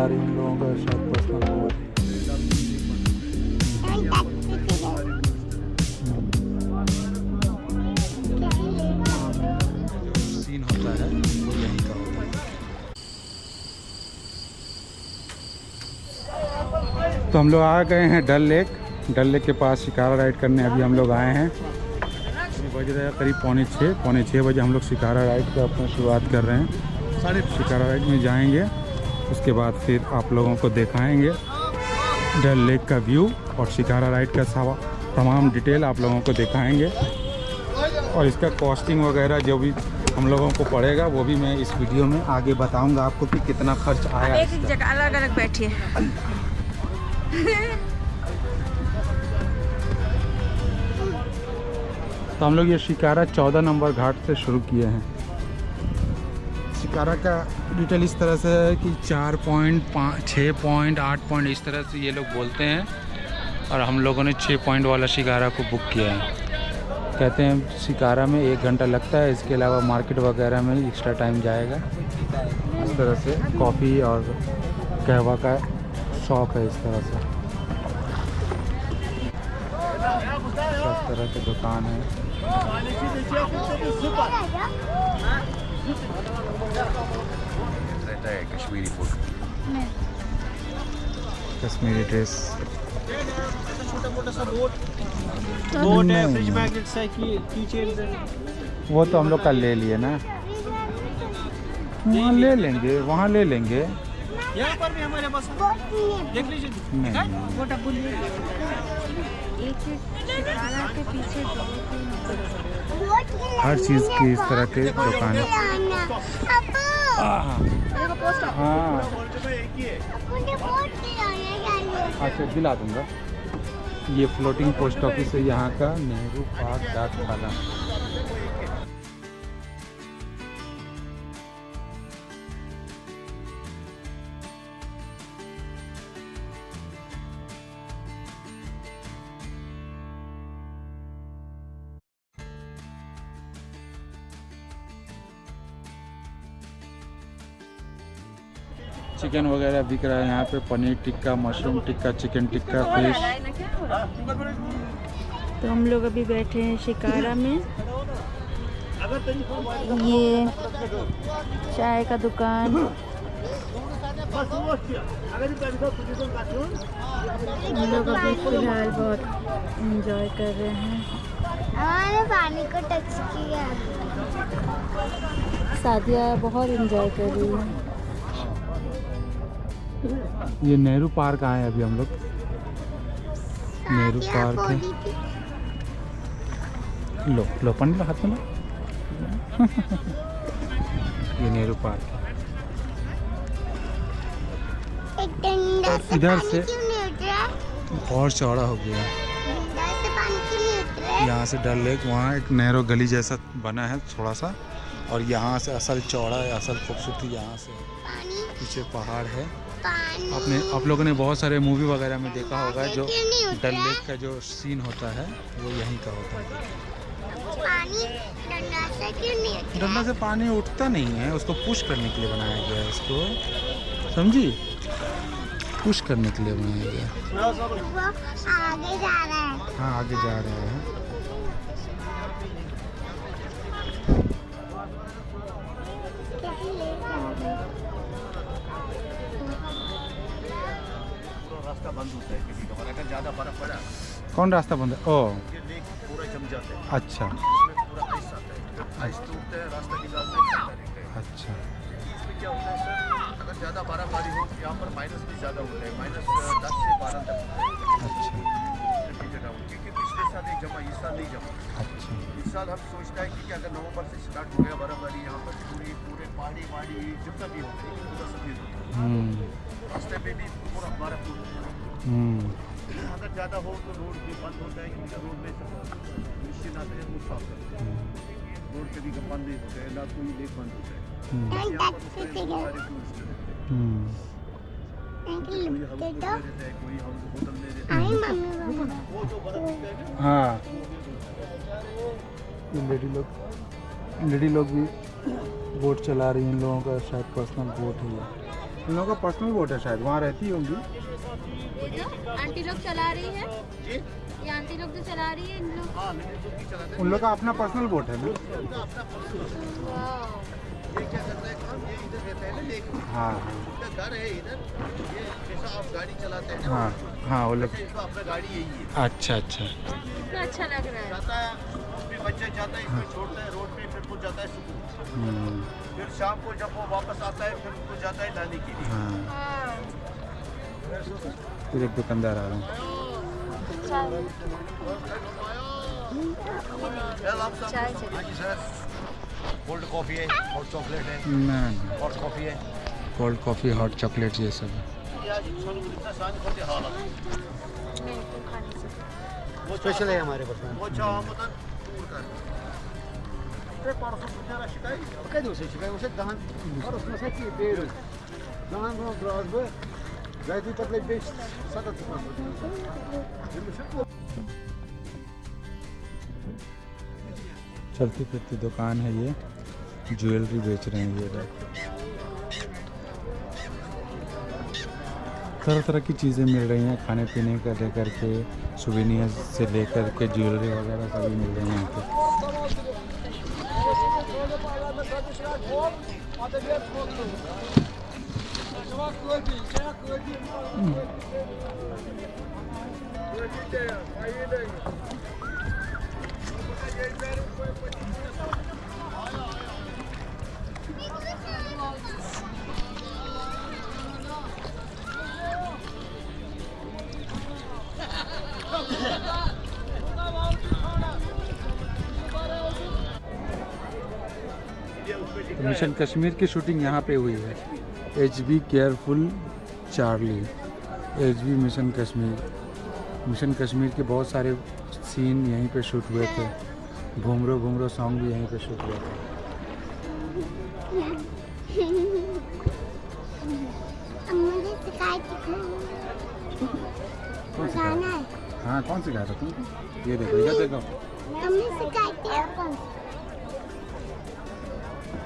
चला रही है इन लोगों का शायद पर्सनल बोट है। सीन होता है वो यहीं का होता है। तो हम लोग आ गए हैं डल लेक। डल लेक के पास शिकारा राइड करने अभी हम लोग आए हैं। बज रहा है करीब पौने छः बजे हम लोग शिकारा राइड का अपना शुरुआत कर रहे हैं। शिकारा राइड में जाएंगे, उसके बाद फिर आप लोगों को दिखाएंगे डल लेक का व्यू और शिकारा राइड का तमाम डिटेल आप लोगों को दिखाएंगे। और इसका कॉस्टिंग वगैरह जो भी हम लोगों को पड़ेगा वो भी मैं इस वीडियो में आगे बताऊंगा आपको कि कितना खर्च आया। एक जगह अलग अलग बैठिए। तो हम लोग ये शिकारा 14 नंबर घाट से शुरू किए हैं। शिकारा का डिटेल इस तरह से है कि 4.5 6.8 पॉइंट इस तरह से ये लोग बोलते हैं और हम लोगों ने 6 पॉइंट वाला शिकारा को बुक किया है। कहते हैं शिकारा में 1 घंटा लगता है, इसके अलावा मार्केट वगैरह में एक्स्ट्रा टाइम जाएगा। इस तरह से कॉफ़ी और कहवा का शॉप है। इस तरह से सब तरह के दुकान है। Kashmiri food, Kashmiri dress, boat है, फ्रिज मैग्नेट्स है, कीचेन। वो तो हम लोग कल ले लिए ना, वहाँ ले लेंगे, वहाँ ले लेंगे। यहाँ पर भी हमारे पास देख लीजिए। हर चीज़ की इस तरह के दुकान है। हाँ अच्छा दिला दूंगा। ये फ्लोटिंग पोस्ट ऑफिस है यहाँ का, नेहरू पार्क डाकखाना। चिकन वगैरह बिक रहा है यहाँ पे, paneer tikka, mushroom tikka, chicken tikka, fish. तो हम लोग अभी बैठे हैं शिकारा में। ये चाय का दुकान, हम लोग अभी फिलहाल बहुत एंजॉय कर रहे हैं। हमारे पानी को टच किया। सादिया बहुत एंजॉय कर रही है। ये नेहरू पार्क आए अभी हम लोग। नेहरू पार्क है। लो लो पानी लो हाथ में लो। ये नेहरू पार्क है। इधर से और चौड़ा हो गया। यहाँ से डल लेक, वहाँ एक नैरो गली जैसा बना है थोड़ा सा, और यहाँ से असल चौड़ा है, असल खूबसूरती यहाँ से। पीछे पहाड़ है। आप लोगों ने बहुत सारे मूवी वगैरह में देखा होगा, जो डल लेक का जो सीन होता है वो यहीं का होता है। डंडा से पानी उठता नहीं है, उसको पुश करने के लिए बनाया गया है। इसको समझी, पुश करने के लिए बनाया गया है। आगे जा रहा है। हाँ आगे जा रहे हैं। रास्ता बंद होता है किसी का, अगर ज़्यादा बर्फ पड़ा। कौन रास्ता बंद है? ओ ये लेक पूरा जम जाता है। अच्छा, इसमें पूरा आइस आता है। जब आइस टूटता है रास्ता निकालते हैं। अच्छा। इसमें क्या होता है सर, अगर ज़्यादा बर्फबारी हो यहाँ पर माइनस भी ज़्यादा होता है, -10 से 12 तक। अच्छा क्योंकि पिछले साल एक जमा, इस साल नहीं जमा। अच्छा। इस साल हम सोचता है कि अगर नवंबर से स्टार्ट हो गया बर्फबारी, यहाँ पर पूरे पहाड़ी जितना भी होता है पूरा सफेद होता है। रास्ते पे भी पूरा बर्फ होता है। अगर ज़्यादा हो तो रोड भी बंद होता है, क्योंकि रोड में मशीन आते हैं वो साफ करते हैं। रोड कभी बंद नहीं होता है, ना कोई लेक बंद होता है। यहाँ पर सारे टूरिस्ट रहते हैं। कोई रहता है, कोई हम होटल में रहता है। वो जो बर्फ होता है ना, हाँ ये लेडी लोग भी बोट चला रही हैं। इन लोगों का शायद पर्सनल बोट है। इन लोगों का पर्सनल बोट है शायद, वहाँ रहती होंगी। ये जो आंटी लोग चला रही है, जी ये आंटी लोग जो चला रही है, इन लोग। हाँ लेडीज की चलाते हैं। उन लोग का अपना पर्सनल बोट है ना। उनका अपना पर्सनल ये क्या करता है काम, ये इधर रहता है ना लेक में। हाँ उनका घर है इधर, ये जैसा आप गाड़ी चलाते हैं ना, हाँ हाँ वो लोग। इनका अपना गाड़ी यही है। अच्छा अच्छा। कितना अच्छा लग रहा है। जाता है अपने बच्चे जाता है, इसमें छोड़ता है रोड पे, फिर वो जाता है सुकून। फिर शाम को जब वो वापस आता है फिर वो जाता है लाने के लिए। हाँ हाँ। फिर एक दुकानदार आ रहा हूँ। चाय चाहिए। हाँ जी सर, कोल्ड कॉफ़ी है, हॉट चॉकलेट है, ना हॉट कॉफ़ी है। कोल्ड कॉफ़ी, हॉट चॉकलेट ये सब है। वो स्पेशल है हमारे पास में। वो चाह मतलब टूर का ते परसों सुनने शिकायत कहीं दूसरी शिकायत उसे दहन और उसमें से की पेड़ दहन बनो ब्राज बे जाती पतले बेच सतत चलती फिरती दुकान है ये, ज्वेलरी बेच रहे हैं ये लोग। तरह तरह की चीज़ें मिल रही हैं, खाने पीने का लेकर के, सुवेनियर्स से लेकर के ज्वेलरी वगैरह सभी मिल रही हैं यहाँ पे। मिशन कश्मीर की शूटिंग यहाँ पे हुई है। HB careful Charlie, HB mission Kashmir. Mission Kashmir के बहुत सारे सीन यहीं पे शूट हुए थे। घूमरो सॉन्ग भी यहीं पे शूट हुआ था। मुझे शिकायत कौन सिखाया? हाँ कौन सिखाया था तुमको? ये देखो, इधर देखो। अम्मी सिखाती है।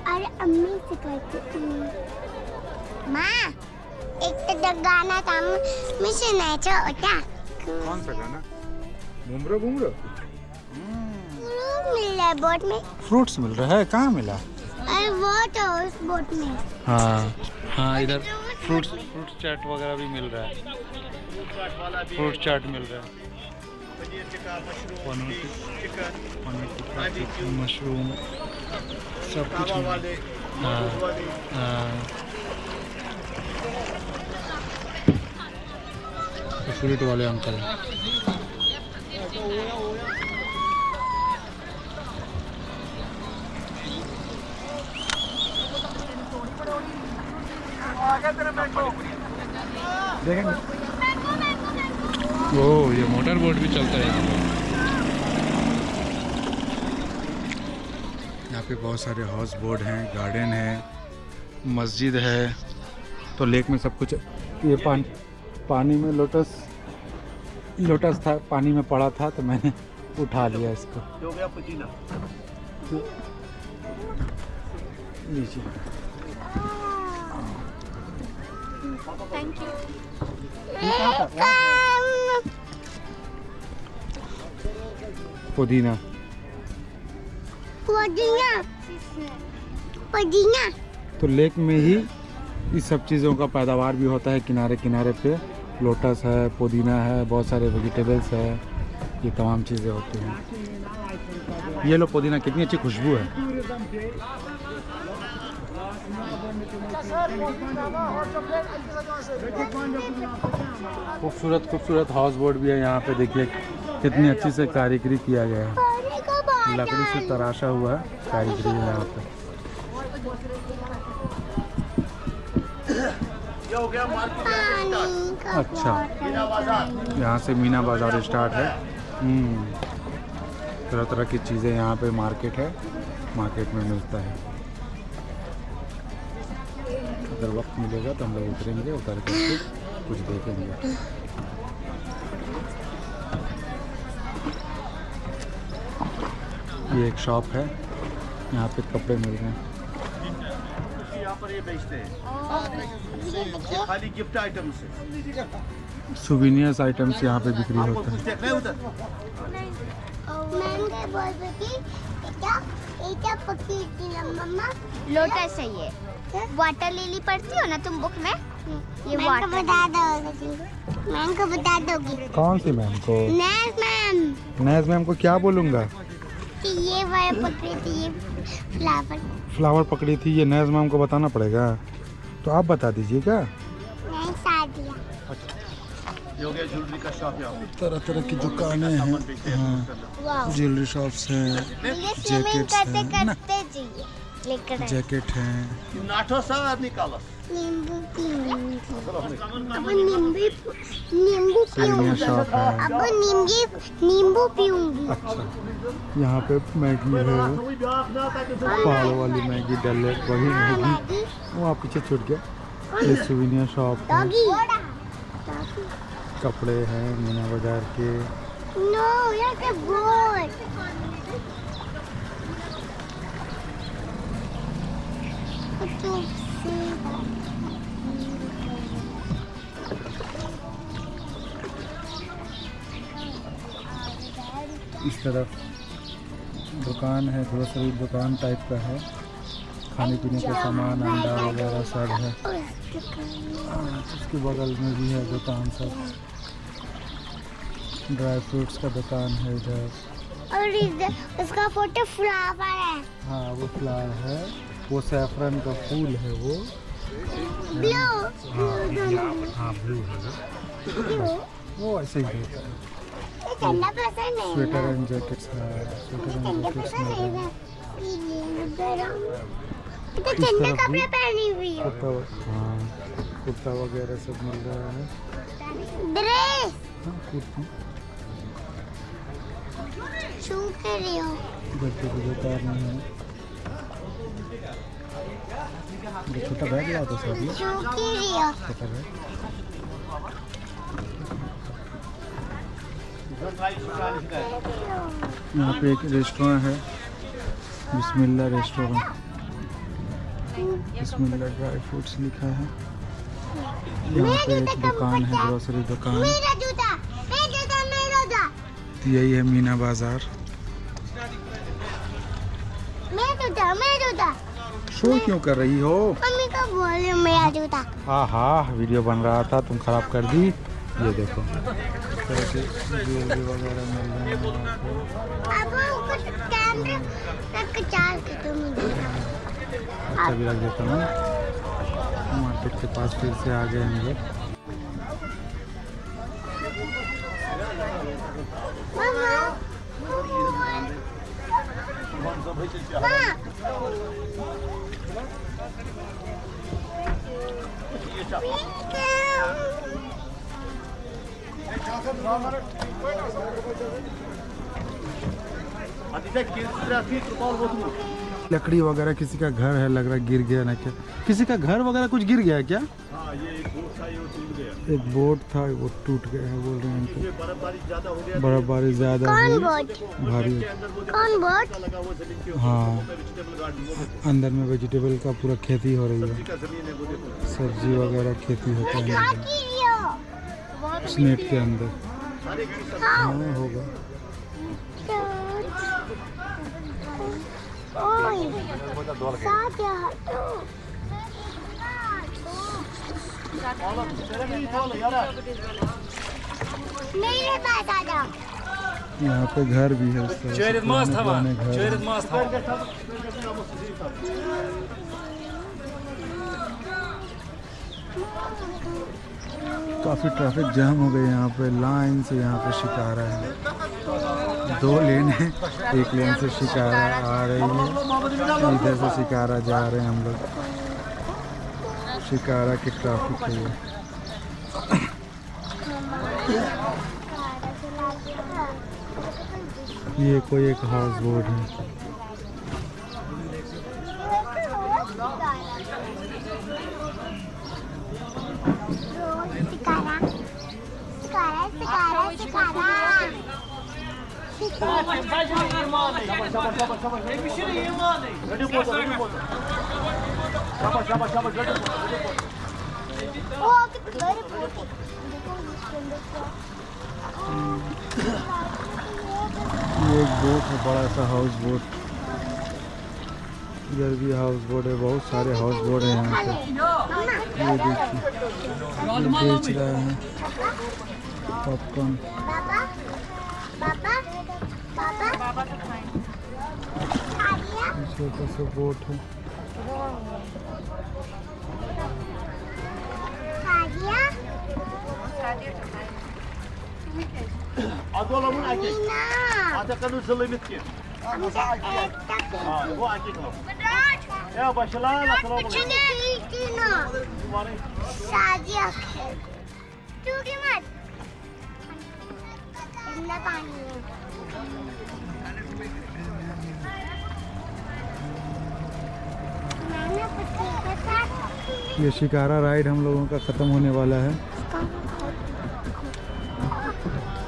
अरे अम्मी सिखाती माँ, एक तो गाना था मिशन है छोटा। कौन सा गाना? घूमरो मिल रहा है बोट में। फ्रूट्स मिल रहा है, कहाँ मिला? अरे वो तो उस बोट में। हाँ हाँ, इधर फ्रूट्स चाट वगैरह भी मिल रहा है। फ्रूट चाट मिल रहा है, पनीर टिक्का, मशरूम, सब कुछ मिल रहा है। हाँ फ्रूट वाले अंकल। देखेंगे। ओ ये मोटर बोट भी चलता है यहाँ पे। यहाँ पे बहुत सारे हाउस बोट हैं, गार्डन है, मस्जिद है। तो लेक में सब कुछ। ये पानी में लोटस था, पानी में पड़ा था तो मैंने उठा लिया इसको। हो गया पुदीना। नीचे थैंक यू। पुदीना तो लेक में ही इस सब चीज़ों का पैदावार भी होता है। किनारे किनारे पे लोटस है, पुदीना है, बहुत सारे वेजिटेबल्स है, ये तमाम चीज़ें होती हैं। ये लो पुदीना, कितनी अच्छी खुशबू है। खूबसूरत हाउस बोट भी है यहाँ पे। देखिए कितनी अच्छी से कारीगरी किया गया है, लकड़ी से तराशा हुआ कारीगरी है यहाँ पे। ये हो गया मार्केट। अच्छा, मीना बाजार। यहाँ से मीना बाज़ार स्टार्ट है। तरह तरह की चीज़ें यहाँ पे मार्केट है, मार्केट में मिलता है। अगर वक्त मिलेगा तो हम लोग उतरेंगे, उतर करके कुछ देखेंगे। ये एक शॉप है, यहाँ पे कपड़े मिल रहे हैं। यहाँ पर ये बेचते हैं, ये खाली गिफ्ट आइटम्स है। सुविनियर्स आइटम्स यहाँ पे बिक्री आपको होता कुछ है। देखना है उधर? मैंने बोल रही क्या पकी थी ना मम्मा। लोटस है ये। वाटर लिली पढ़ती हो ना तुम बुक में? ये मैम को वाटर बता दोगी, मैम को बता दोगी। कौन सी मैम को? नैस मैम नैज मैम को क्या बोलूँगा? कि ये वाला पकड़ी थी, ये फ्लावर फ्लावर पकड़ी थी, ये नैज मैम को बताना पड़ेगा। तो आप बता दीजिएगा। नहीं साथ दिया। ये हो गया ज्वेलरी का शॉप यहाँ पे। तरह तरह की दुकानें हैं, सामान बेचते हैं हाँ। वाह ज्वेलरी शॉप्स हैं, मुझे स्विमिंग जैकेट्स करते हैं ना, करते चाहिए लेकर आए। जैकेट हैं। नाठो सा निकालो। नींबू पीऊंगी, अब नींबू सुविनियर पीऊंगी, शॉप है। अब नींबू पीऊंगी। अच्छा, यहाँ पे मैगी है, पहाड़ों वाली मैगी, डल लेक वही मैगी। मैगी वहाँ पीछे छूट गया। ये सुविनियर शॉप है, डॉगी कपड़े हैं मीना बाजार के। नो यार क्या बोल इस तरफ दुकान है, ग्रोसरी दुकान टाइप का है, खाने पीने का सामान, अंडा वगैरह सब है। उसके बगल में भी है दुकान सब, ड्राई फ्रूट्स का दुकान है इधर। और इधर उसका फोटो फ्लावर है, हाँ वो फ्लावर है, वो सैफरन का फूल है वो। ब्लू हाँ ब्लू है वो ऐसे ही होता है। ये ठंडा पसंद है स्वेटर एंड जैकेट्स है, स्वेटर एंड ठंडा जैकेट्स पसंद है में ना, ये गरम तो इस ठंडे तरफ कपड़े भी पहनी हुई हो। कुर्ता, हाँ कुर्ता वगैरह सब मिल रहा है। ड्रेस हाँ कुर्ती, शू कर रही हो, बच्चे की दुकान में है। ये छोटा बैग लाया था सर, ये शू कर रही हो। छोटा बैग। यहाँ पे एक रेस्टोरेंट है, बिस्मिल्लाह रेस्टोरेंट, बिस्मिल्लाह ड्राई फ्रूट्स लिखा है। यहाँ पे एक दुकान है, ग्रोसरी दुकान। मेरा जूता, मेरा जूता, मेरा जूता, यही है मीना बाजार। मेरा जूता, मेरा जूता। शो क्यों कर रही हो? मम्मी को बोल रही हूँ मेरा जूता। हाँ हाँ वीडियो बन रहा था, तुम खराब कर दी। ये देखो इस तरह के ज्वेलरी वगैरह मिल रहे हैं यहाँ पे। अब कुछ कैमरा रख चाल के तुम अच्छा भी रख देता हूँ। मार्केट के पास फिर से आ गए हम लोग। लकड़ी वगैरह, किसी का घर है लग रहा है, गिर गया ना क्या? किसी का घर वगैरह कुछ गिर गया है क्या? हाँ, ये एक बोट था, ये टूट गया। एक बोट था वो टूट गया है बोल रहे हैं ये बर्फबारी ज्यादा हो गया, बर्फबारी ज्यादा कौन हुई, बोट, भारी। कौन बोट, लगा हुआ जमीन के हाँ वेजिटेबल गार्डन, वो देखो, अंदर में वेजिटेबल का पूरा खेती हो रही है, का जमीन है वो देखो। सब्जी वगैरह खेती होता है खा अंदर, की लियो। उस नेट के अंदर। हर एक चीज हाँ होगा। ओए साथ हटो। मेरे पास आ जाओ। यहाँ पे घर भी है, उस तरह से पुराने घर हैं। काफ़ी ट्रैफिक जाम हो गई यहाँ पे, लाइन से यहाँ पे शिकारा है, 2 लेन है, एक लेन से शिकारा आ रही है, इधर से शिकारा जा रहे हैं हम लोग। शिकारा की ट्रैफिक है ये। ये कोई एक हाउस बोट है। शाबाश शाबाश शाबाश जल्दी ओ कितने बड़े बोट देखो इसके अंदर क्या ये एक बोट है, बड़ा सा हाउस बोट। इधर भी हाउस बोट है, बहुत सारे हाउस बोट है यहाँ पे। ये देखिए, ये बेच रहा है पॉपकॉर्न। पापा पापा पापा छोटा सा बोट है। Adolamun aki. Nina Atakanın zılımit ki. Bu aki kilo. Ya başla la kilo. पिछले ना शादी आखे तू की मत इतना पानी है मैंने पति के साथ ये शिकारा राइड हम लोगों का ख़त्म होने वाला है।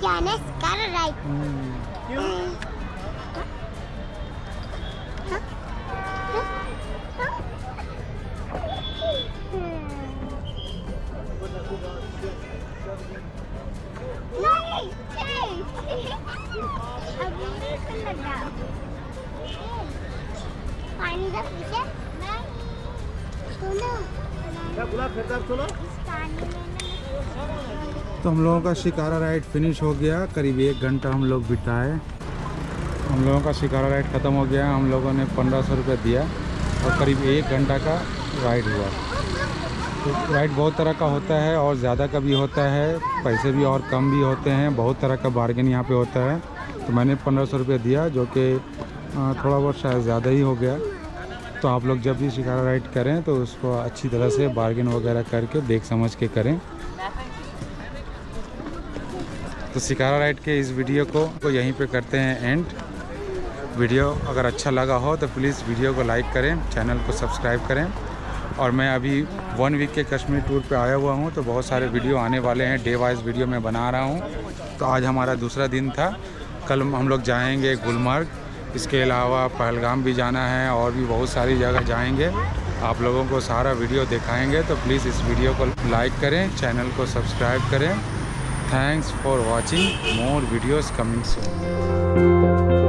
क्या ना कर राइट पानी का पीछे सुनो Ya kulak kadar sola. पानी में तो हम लोगों का शिकारा राइड फिनिश हो गया। करीब 1 घंटा हम लोग बिताए। हम लोगों का शिकारा राइड ख़त्म हो गया। हम लोगों ने 1500 रुपये दिया और करीब 1 घंटा का राइड हुआ। तो राइड बहुत तरह का होता है और ज़्यादा का भी होता है, पैसे भी और कम भी होते हैं। बहुत तरह का बार्गेन यहाँ पे होता है। तो मैंने 1500 रुपये दिया, जो कि थोड़ा बहुत शायद ज़्यादा ही हो गया। तो आप लोग जब भी शिकारा राइड करें तो उसको अच्छी तरह से बार्गेन वगैरह करके देख समझ के करें। तो शिकारा राइड के इस वीडियो को यहीं पे करते हैं एंड। वीडियो अगर अच्छा लगा हो तो प्लीज़ वीडियो को लाइक करें, चैनल को सब्सक्राइब करें। और मैं अभी 1 वीक के कश्मीर टूर पे आया हुआ हूँ, तो बहुत सारे वीडियो आने वाले हैं। डे वाइज वीडियो मैं बना रहा हूँ। तो आज हमारा दूसरा दिन था। कल हम लोग जाएंगे गुलमर्ग, इसके अलावा पहलगाम भी जाना है और भी बहुत सारी जगह जाएंगे। आप लोगों को सारा वीडियो दिखाएंगे। तो प्लीज़ इस वीडियो को लाइक करें, चैनल को सब्सक्राइब करें। Thanks for watching. More videos coming soon.